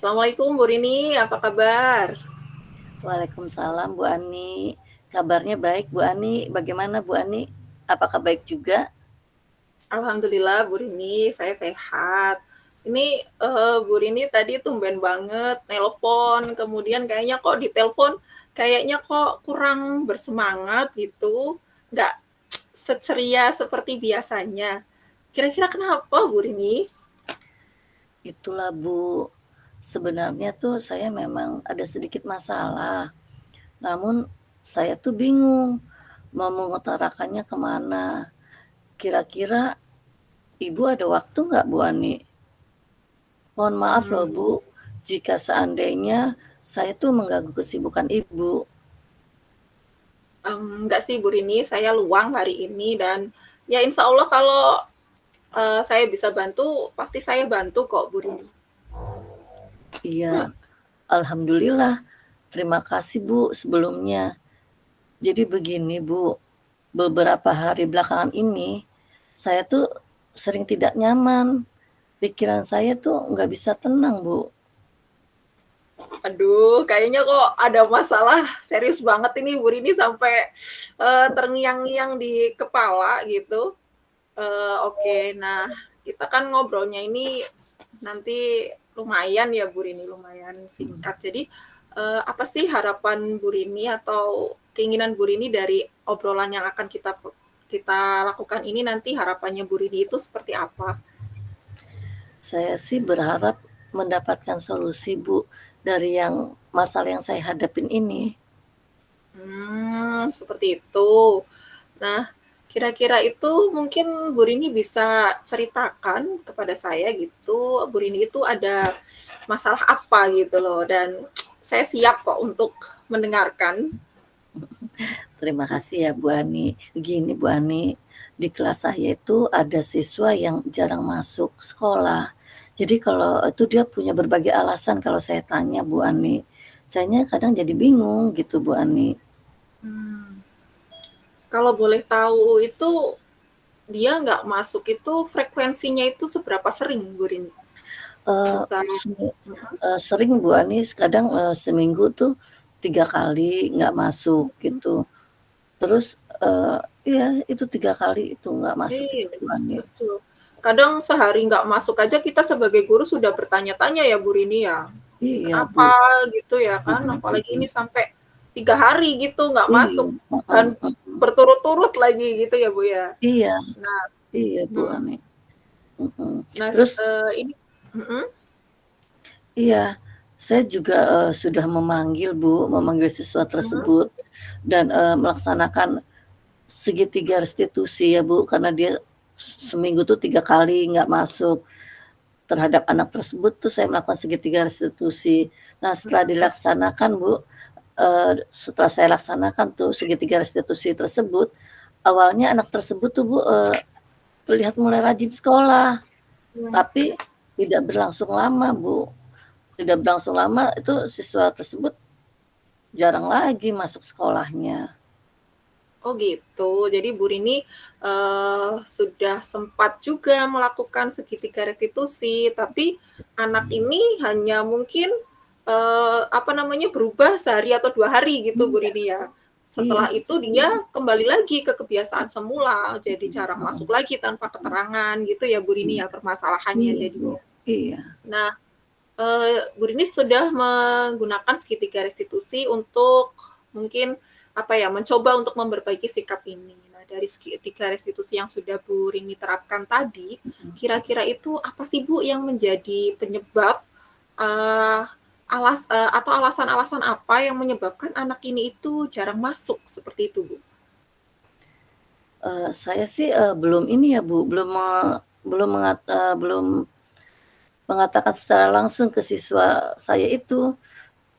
Assalamualaikum Bu Rini, apa kabar? Waalaikumsalam Bu Ani. Kabarnya baik Bu Ani. Bagaimana Bu Ani? Apakah baik juga? Alhamdulillah Bu Rini, saya sehat. Ini Bu Rini tadi tumben banget nelpon, kemudian kayaknya kok di telepon kayaknya kok kurang bersemangat gitu, nggak seceria seperti biasanya. Kira-kira kenapa Bu Rini? Itulah Bu. Sebenarnya tuh saya memang ada sedikit masalah. Namun saya tuh bingung mau mengutarakannya kemana. Kira-kira Ibu ada waktu nggak Bu Ani? Mohon maaf loh Hmm, Bu, jika seandainya saya tuh mengganggu kesibukan Ibu. enggak sih Bu Rini, saya luang hari ini dan ya insya Allah kalau saya bisa bantu, pasti saya bantu kok Bu Rini. Iya, Alhamdulillah. Terima kasih Bu sebelumnya. Jadi begini Bu, beberapa hari belakangan ini saya tuh sering tidak nyaman. Pikiran saya tuh nggak bisa tenang Bu. Aduh, kayaknya kok ada masalah serius banget ini Bu Rini sampai terngiang-ngiang di kepala gitu. Oke, nah kita kan ngobrolnya ini nanti lumayan ya Bu Rini, lumayan singkat. Jadi apa sih harapan Bu Rini atau keinginan Bu Rini dari obrolan yang akan kita lakukan ini, nanti harapannya Bu Rini itu seperti apa? Saya sih berharap mendapatkan solusi Bu dari yang masalah yang saya hadapin ini. Seperti itu. Nah, kira-kira itu mungkin Bu Rini bisa ceritakan kepada saya gitu, Bu Rini itu ada masalah apa gitu loh, dan saya siap kok untuk mendengarkan. Terima kasih ya Bu Ani. Begini Bu Ani, di kelas saya itu ada siswa yang jarang masuk sekolah. Jadi kalau itu dia punya berbagai alasan kalau saya tanya Bu Ani. Saya kadang jadi bingung gitu Bu Ani. Hmm, Kalau boleh tahu itu dia nggak masuk itu frekuensinya itu seberapa sering Bu Rini? Eh, Bisa. Sering Bu Ani, kadang seminggu tuh 3 kali nggak masuk gitu. Terus iya itu 3 kali itu nggak masuk Iya, itu Bu Ani. betul. Kadang sehari nggak masuk aja kita sebagai guru sudah bertanya-tanya ya Bu Rini ya, ini Iya Bu. kenapa gitu ya kan, apalagi ini sampai 3 hari gitu nggak Iya, masuk dan berturut-turut lagi gitu ya Bu ya. iya, Nah, iya Bu hmm, Ani. Mhm. nah Terus ini, mm-mm, iya, saya juga, sudah memanggil siswa mm-mm, tersebut dan, melaksanakan segitiga restitusi ya Bu, karena dia seminggu tuh 3 kali nggak masuk. Terhadap anak tersebut tuh saya melakukan segitiga restitusi. Nah, setelah dilaksanakan Bu, setelah saya laksanakan tuh segitiga restitusi tersebut, awalnya anak tersebut tuh Bu, terlihat mulai rajin sekolah, mm. tapi tidak berlangsung lama Bu. Tidak berlangsung lama itu siswa tersebut jarang lagi masuk sekolahnya. Oh gitu. Jadi Bu Rini sudah sempat juga melakukan segitiga restitusi, tapi anak ini hanya mungkin apa namanya, berubah sehari atau 2 hari gitu Bu Iya, Rini ya. iya, Setelah itu dia kembali lagi ke kebiasaan semula, jadi jarang masuk lagi tanpa keterangan gitu ya Bu Rini ya permasalahannya iya Bu, jadinya. iya. Nah, Bu Rini sudah menggunakan segitiga restitusi untuk mungkin apa ya, mencoba untuk memperbaiki sikap ini. Nah, dari segitiga restitusi yang sudah Bu Rini terapkan tadi, kira-kira itu apa sih Bu yang menjadi penyebab uh, atau alasan-alasan apa yang menyebabkan anak ini itu jarang masuk seperti itu Bu? Saya sih, belum ini ya Bu, belum mengatakan secara langsung ke siswa saya itu,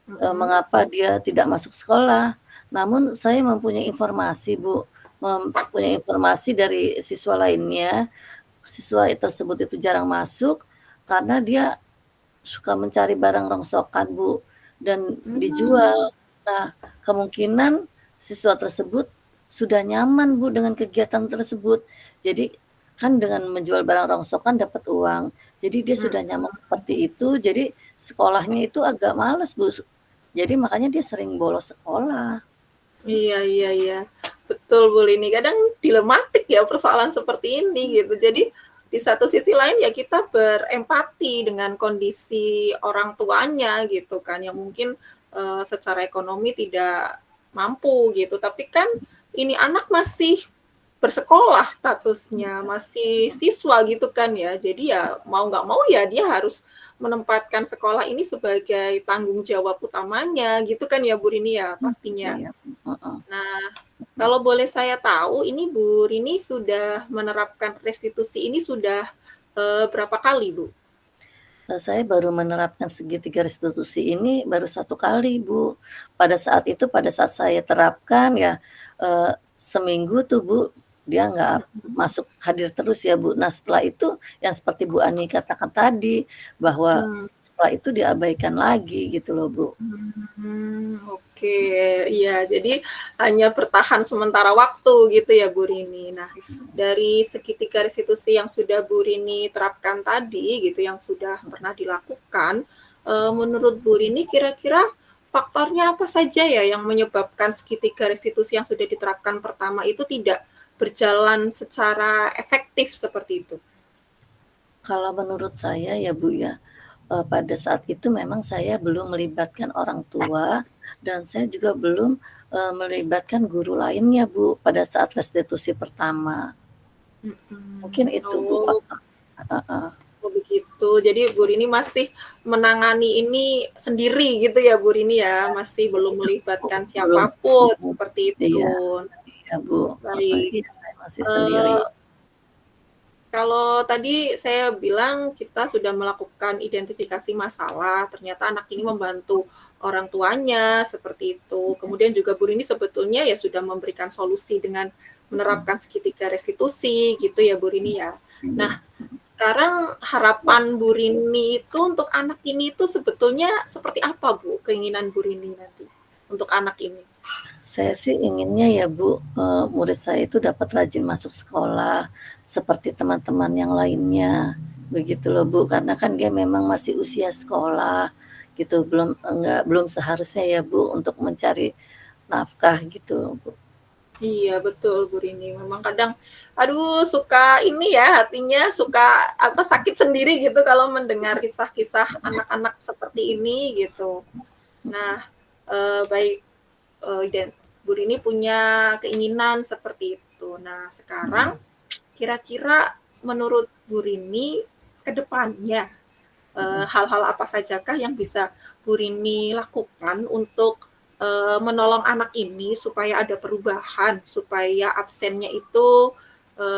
Mm-mm. mengapa dia tidak masuk sekolah. Namun saya mempunyai informasi Bu, mempunyai informasi dari siswa lainnya, siswa tersebut itu jarang masuk karena dia suka mencari barang rongsokan Bu, dan Hmm. dijual. Nah, kemungkinan siswa tersebut sudah nyaman Bu dengan kegiatan tersebut. Jadi kan dengan menjual barang rongsokan dapat uang. Jadi dia sudah nyaman seperti itu, jadi sekolahnya itu agak males, Bu, jadi makanya dia sering bolos sekolah. Iya iya iya, betul Bu Lini, kadang dilematik ya persoalan seperti ini gitu. Jadi di satu sisi lain ya kita berempati dengan kondisi orang tuanya gitu kan, yang mungkin, secara ekonomi tidak mampu gitu, tapi kan ini anak masih bersekolah statusnya, masih siswa gitu kan ya. Jadi ya mau nggak mau ya dia harus menempatkan sekolah ini sebagai tanggung jawab utamanya gitu kan ya Bu Rini ya pastinya. Iya, heeh. Nah, kalau boleh saya tahu ini Bu Rini sudah menerapkan restitusi ini sudah, berapa kali Bu? Saya baru menerapkan segitiga restitusi ini baru 1 kali, Bu. Pada saat saya terapkan ya, seminggu tuh, Bu, dia nggak Mhm. masuk hadir terus ya, Bu. Nah, setelah itu yang seperti Bu Ani katakan tadi, bahwa Mmm. setelah itu diabaikan lagi gitu loh, Bu. Oke. Iya, jadi hanya bertahan sementara waktu gitu ya, Bu Rini. Nah, dari segitiga restitusi yang sudah Bu Rini terapkan tadi gitu, yang sudah pernah dilakukan, menurut Bu Rini kira-kira faktornya apa saja ya yang menyebabkan segitiga restitusi yang sudah diterapkan pertama itu tidak berjalan secara efektif seperti itu? Kalau menurut saya ya, Bu, ya, pada saat itu memang saya belum melibatkan orang tua dan saya juga belum, melibatkan guru lainnya, Bu, pada saat restitusi pertama. Mungkin Mhm. itu, Bu, Oh. faktor heeh. Oh begitu. Jadi Bu Rini masih menangani ini sendiri gitu ya Bu Rini ya, masih belum Bu, melibatkan belum siapapun mhm, seperti itu. iya iya, Bu, heeh, Baik, iya saya masih sendiri. eee, kalau tadi saya bilang kita sudah melakukan identifikasi masalah, ternyata anak ini membantu orang tuanya seperti itu. Kemudian juga Bu Rini sebetulnya ya sudah memberikan solusi dengan Mhm, menerapkan segitiga restitusi gitu ya Bu Rini ya. iya, Nah, sekarang harapan Bu Rini itu untuk anak ini itu sebetulnya seperti apa Bu, keinginan Bu Rini nanti untuk anak ini? saya sih inginnya ya, Bu, murid saya itu dapat rajin masuk sekolah seperti teman-teman yang lainnya, begitu loh, Bu. Karena kan dia memang masih usia sekolah gitu, belum seharusnya ya, Bu, untuk mencari nafkah gitu, Bu. Iya betul Bu Rini, memang kadang aduh suka ini ya, hatinya suka apa, sakit sendiri gitu kalau mendengar kisah-kisah anak-anak seperti ini gitu. Nah, baik, dan Bu Rini punya keinginan seperti itu. Nah sekarang Mhm, kira-kira menurut Bu Rini ke depannya, mhm. hal-hal apa sajakah yang bisa Bu Rini lakukan untuk, menolong anak ini supaya ada perubahan, supaya absennya itu,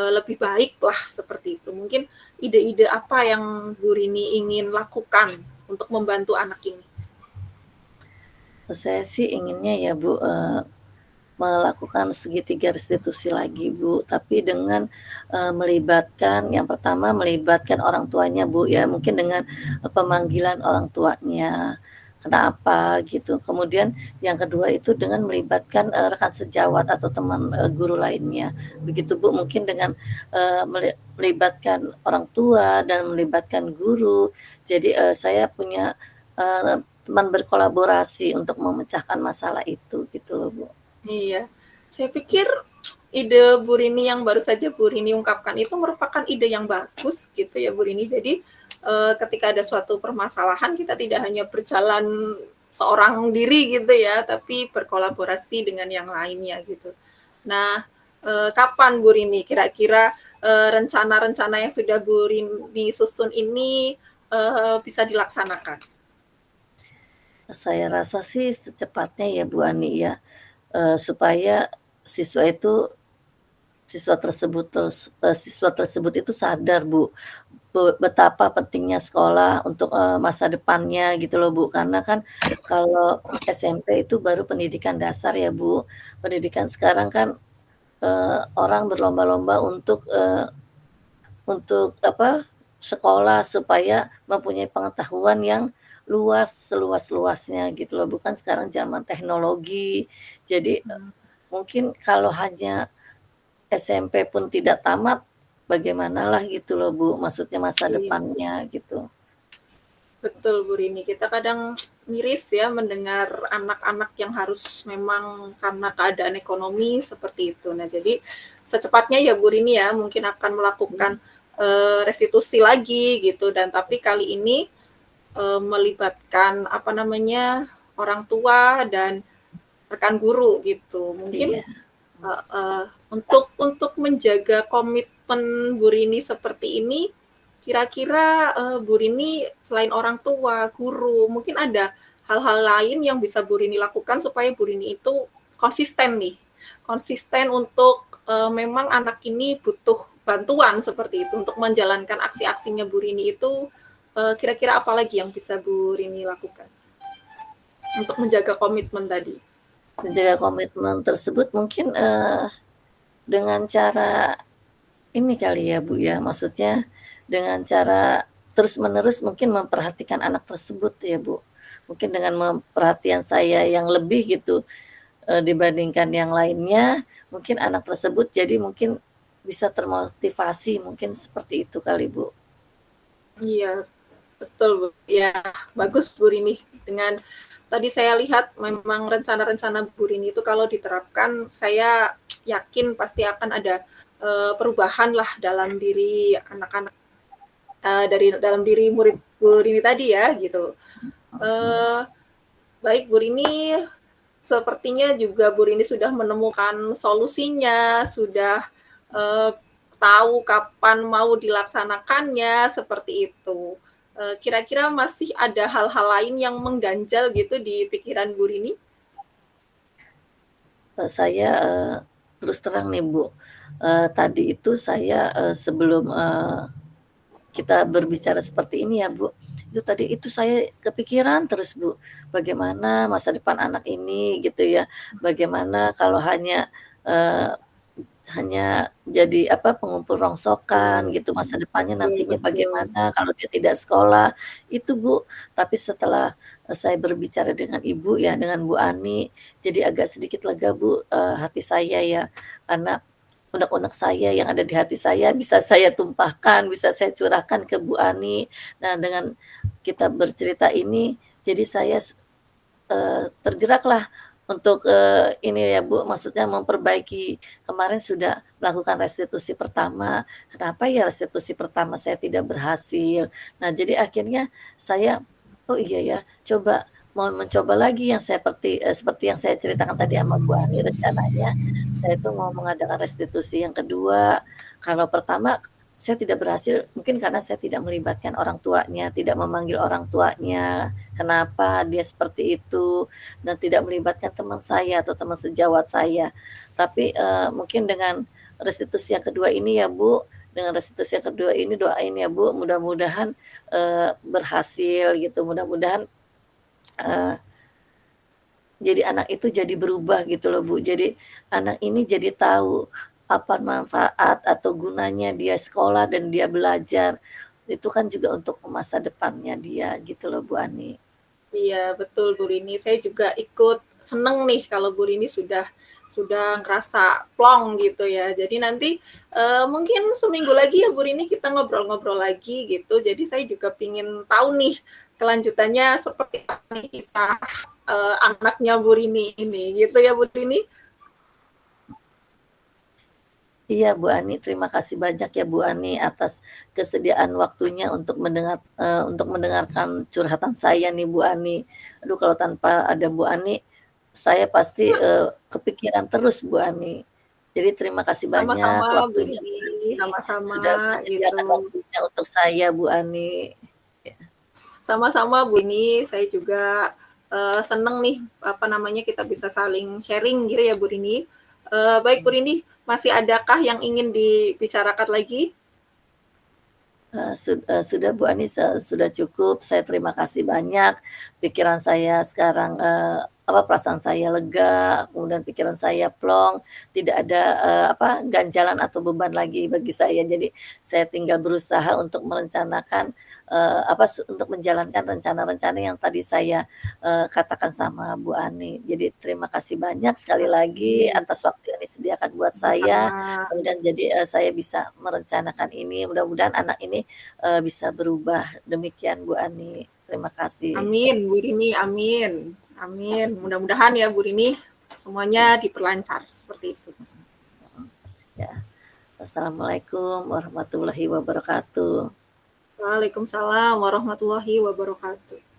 lebih baiklah seperti itu. Mungkin ide-ide apa yang Bu Rini ingin lakukan untuk membantu anak ini? Saya sih inginnya ya, Bu, melakukan segitiga restitusi lagi, Bu, tapi dengan, melibatkan yang pertama melibatkan orang tuanya, Bu, ya mungkin dengan, pemanggilan orang tuanya, kenapa gitu. Kemudian yang kedua itu dengan melibatkan, rekan sejawat atau teman, guru lainnya, begitu, Bu. Mungkin dengan, melibatkan orang tua dan melibatkan guru, jadi, saya punya, teman berkolaborasi untuk memecahkan masalah itu, gitu loh, Bu. Iya, saya pikir ide Bu Rini yang baru saja Bu Rini ungkapkan itu merupakan ide yang bagus gitu ya Bu Rini. Jadi, ketika ada suatu permasalahan kita tidak hanya berjalan seorang diri gitu ya, tapi berkolaborasi dengan yang lainnya gitu. Nah, kapan Bu Rini kira-kira, rencana-rencana yang sudah Bu Rini susun ini, bisa dilaksanakan? Saya rasa sih secepatnya ya Bu Ani ya, supaya siswa itu siswa tersebut itu sadar Bu, betapa pentingnya sekolah untuk, masa depannya gitu loh Bu. Karena kan kalau SMP itu baru pendidikan dasar ya Bu, pendidikan sekarang kan, orang berlomba-lomba untuk apa, sekolah supaya mempunyai pengetahuan yang luas, seluas-luasnya gitu loh, bukan sekarang zaman teknologi. Jadi, Mmm, mungkin kalau hanya SMP pun tidak tamat, bagaimanalah gitu loh, Bu, maksudnya masa iya. depannya gitu. Betul Bu Rini, kita kadang miris ya mendengar anak-anak yang harus memang karena keadaan ekonomi seperti itu. Nah, jadi secepatnya ya Bu Rini ya mungkin akan melakukan restitusi lagi gitu, dan tapi kali ini melibatkan apa namanya orang tua dan rekan guru gitu. Mungkin Iya. untuk menjaga komitmen Bu Rini seperti ini, kira-kira Bu Rini selain orang tua, guru, mungkin ada hal-hal lain yang bisa Bu Rini lakukan supaya Bu Rini itu konsisten nih, konsisten untuk memang anak ini butuh bantuan seperti itu untuk menjalankan aksi-aksinya Bu Rini itu, kira-kira apa lagi yang bisa Bu Rini lakukan untuk menjaga komitmen tadi? Menjaga komitmen tersebut mungkin, dengan cara ini kali ya, Bu, ya, maksudnya dengan cara terus-menerus mungkin memperhatikan anak tersebut ya, Bu. Mungkin dengan perhatian saya yang lebih gitu, dibandingkan yang lainnya, mungkin anak tersebut jadi mungkin bisa termotivasi, mungkin seperti itu kali, Bu. Iya, betul Bu. Ya, bagus Bu Rini. Dengan tadi saya lihat memang rencana-rencana Bu Rini itu kalau diterapkan, saya yakin pasti akan ada perubahan lah dalam diri anak-anak, dari dalam diri murid Bu Rini tadi ya, gitu. Uh, Baik Bu Rini, sepertinya juga Bu Rini sudah menemukan solusinya, sudah tahu kapan mau dilaksanakannya, seperti itu. Kira-kira masih ada hal-hal lain yang mengganjal gitu di pikiran Bu Rini? Saya, terus terang nih, Bu, tadi itu saya, sebelum, kita berbicara seperti ini ya, Bu, itu tadi itu saya kepikiran terus, Bu, bagaimana masa depan anak ini gitu ya, bagaimana kalau eee, hanya jadi apa, pengumpul rongsokan gitu, masa depannya Betul, nantinya betul. bagaimana kalau dia tidak sekolah, itu, Bu. Tapi setelah, saya berbicara dengan Ibu ya, dengan Bu Ani, jadi agak sedikit lega, Bu, hati saya ya, karena unek-unek saya yang ada di hati saya bisa saya tumpahkan, bisa saya curahkan ke Bu Ani. Nah, dengan kita bercerita ini, jadi saya tergeraklah untuk, ini ya Bu, maksudnya memperbaiki kemarin sudah melakukan restitusi pertama, kenapa ya restitusi pertama saya tidak berhasil. Nah, jadi akhirnya saya, "Oh iya ya, coba mau mencoba lagi yang seperti yang saya ceritakan tadi sama Bu Ani rencananya, saya tuh mau mengadakan restitusi yang kedua. Kalau pertama saya tidak berhasil, mungkin karena saya tidak melibatkan orang tuanya, tidak memanggil orang tuanya, kenapa dia seperti itu, dan tidak melibatkan teman saya atau teman sejawat saya. Tapi, mungkin dengan restitusi yang kedua ini ya, Bu, dengan restitusi yang kedua ini doain ya, Bu, mudah-mudahan, berhasil gitu, mudah-mudahan, eee, jadi anak itu jadi berubah gitu loh, Bu. Jadi anak ini jadi tahu apa manfaat atau gunanya dia sekolah dan dia belajar. Itu kan juga untuk masa depannya dia gitu loh, Bu Ani. Iya, betul Bu Rini. Saya juga ikut seneng nih kalau Bu Rini sudah ngerasa plong gitu ya. Jadi nanti mungkin seminggu lagi ya Bu Rini kita ngobrol-ngobrol lagi gitu. Jadi saya juga pingin tahu nih kelanjutannya seperti apa nih kisah anaknya Bu Rini ini gitu ya Bu Rini. Iya, Bu Ani, terima kasih banyak ya Bu Ani atas kesediaan waktunya untuk mendengarkan curhatan saya nih Bu Ani. Aduh kalau tanpa ada Bu Ani, saya pasti, kepikiran terus Bu Ani. Jadi terima kasih banyak Sama-sama Bu waktunya Bu Rini, Ani, sama-sama sudah gitu. menyediakan waktunya untuk saya Bu Ani. Ya. Sama-sama Bu Rini, saya juga seneng nih apa namanya kita bisa saling sharing gitu ya Bu Rini. Baik Bu Rini, masih adakah yang ingin dibicarakan lagi? Sudah Bu Ani, sudah cukup. Saya terima kasih banyak. Pikiran saya sekarang, perasaan saya lega, kemudian pikiran saya plong, tidak ada, ganjalan atau beban lagi bagi saya. Jadi saya tinggal berusaha untuk merencanakan, untuk menjalankan rencana-rencana yang tadi saya, katakan sama Bu Ani. Jadi terima kasih banyak sekali lagi Oke, atas waktu yang disediakan buat saya. sama-sama. Kemudian jadi, saya bisa merencanakan ini, mudah-mudahan anak ini bisa berubah. Demikian Bu Ani. Terima kasih. Amin, Bu Rini, amin. Amin. Mudah-mudahan ya Bu Rini semuanya diperlancar seperti itu. Ya. Assalamualaikum warahmatullahi wabarakatuh. Waalaikumsalam warahmatullahi wabarakatuh.